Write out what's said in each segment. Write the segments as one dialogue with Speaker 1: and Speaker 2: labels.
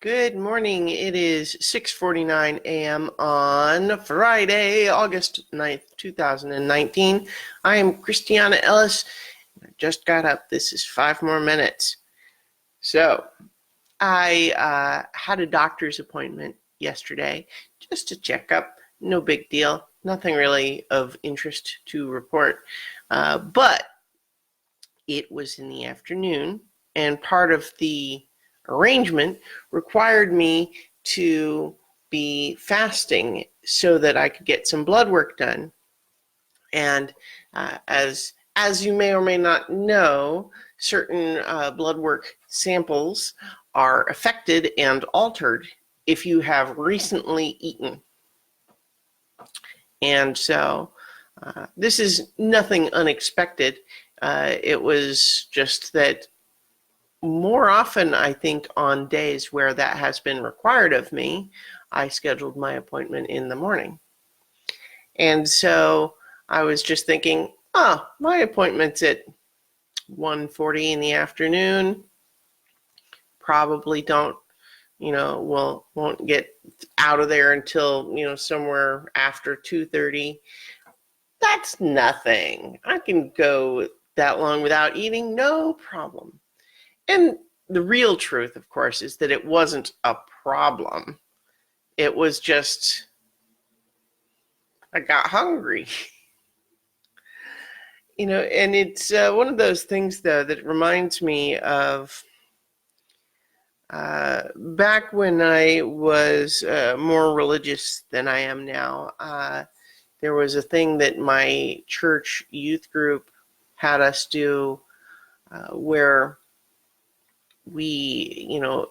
Speaker 1: Good morning. It is 6:49 a.m. on Friday, August 9th, 2019. I am Christiana Ellis. I just got up. This is 5 more minutes. So, I had a doctor's appointment yesterday just to check up. No big deal. Nothing really of interest to report. But it was in the afternoon, and part of the arrangement required me to be fasting so that I could get some blood work done. And as you may or may not know, certain blood work samples are affected and altered if you have recently eaten. And so this is nothing unexpected. It was just that more often, I think, on days where that has been required of me, I scheduled my appointment in the morning. And so I was just thinking, my appointment's at 1:40 in the afternoon. Probably won't get out of there until, somewhere after 2:30. That's nothing. I can go that long without eating, no problem. And the real truth, of course, is that it wasn't a problem. It was just, I got hungry. And it's one of those things, though, that reminds me of back when I was more religious than I am now. There was a thing that my church youth group had us do where we,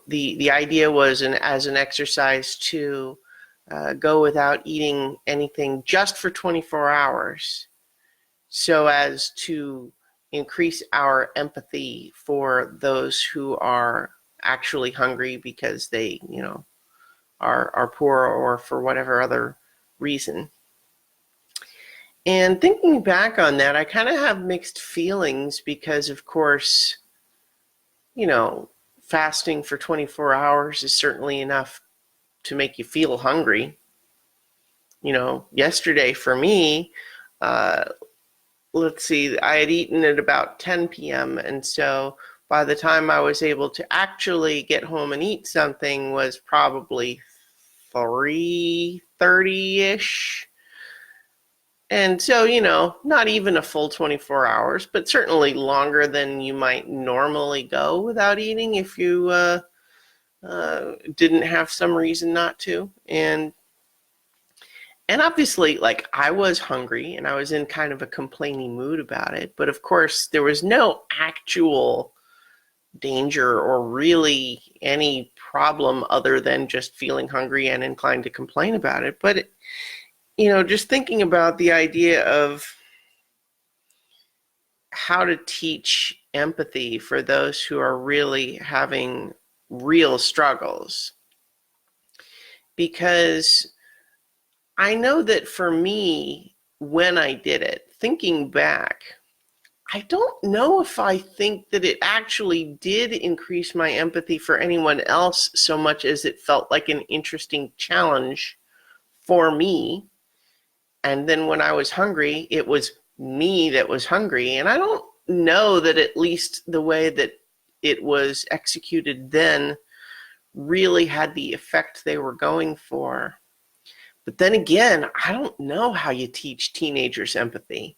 Speaker 1: the idea was as an exercise to go without eating anything just for 24 hours so as to increase our empathy for those who are actually hungry because they, are poor or for whatever other reason. And thinking back on that, I kind of have mixed feelings because, of course, fasting for 24 hours is certainly enough to make you feel hungry. Yesterday for me, let's see, I had eaten at about 10 p.m. And so by the time I was able to actually get home and eat something was probably 3:30-ish. And so, not even a full 24 hours, but certainly longer than you might normally go without eating if you didn't have some reason not to. And obviously, I was hungry and I was in kind of a complaining mood about it. But of course, there was no actual danger or really any problem other than just feeling hungry and inclined to complain about it. But just thinking about the idea of how to teach empathy for those who are really having real struggles. Because I know that for me, when I did it, thinking back, I don't know if I think that it actually did increase my empathy for anyone else so much as it felt like an interesting challenge for me. And then when I was hungry, it was me that was hungry. And I don't know that at least the way that it was executed then really had the effect they were going for. But then again, I don't know how you teach teenagers empathy.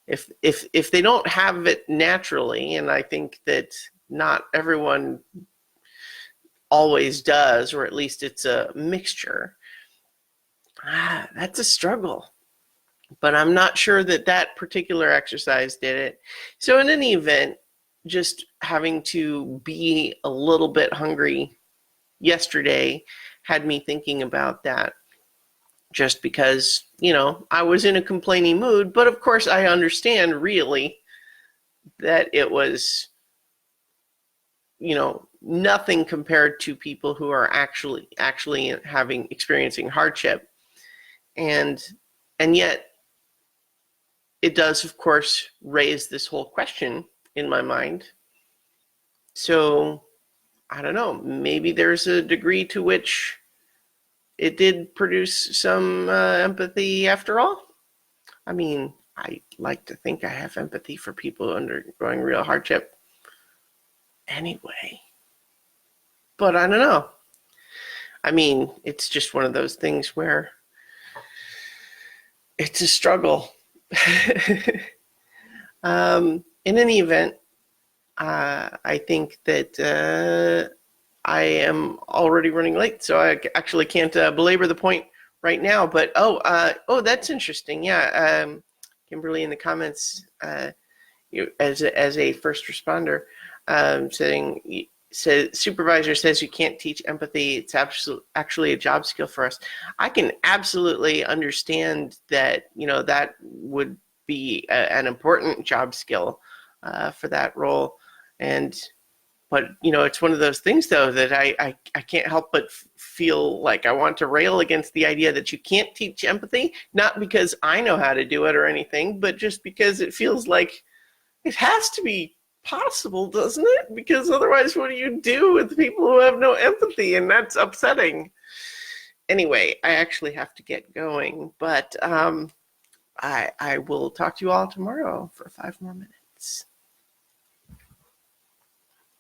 Speaker 1: If they don't have it naturally, and I think that not everyone always does, or at least it's a mixture, that's a struggle. But I'm not sure that particular exercise did it. So in any event, just having to be a little bit hungry yesterday had me thinking about that. Just because, I was in a complaining mood, but of course I understand really that it was, nothing compared to people who are actually experiencing hardship. And yet it does, of course, raise this whole question in my mind. So I don't know, maybe there's a degree to which it did produce some empathy after all. I mean, I like to think I have empathy for people undergoing real hardship anyway. But I don't know. I mean, it's just one of those things where it's a struggle. In any event, I think that I am already running late, so I actually can't belabor the point right now. But that's interesting. Yeah, Kimberly in the comments, as a first responder, saying supervisor says you can't teach empathy. It's actually a job skill for us. I can absolutely understand that. That would be an important job skill for that role, but it's one of those things though that I can't help but feel like I want to rail against the idea that you can't teach empathy, not because I know how to do it or anything, but just because it feels like it has to be possible, doesn't it? Because otherwise, what do you do with people who have no empathy? And that's upsetting. Anyway, I actually have to get going, but I will talk to you all tomorrow for 5 more minutes.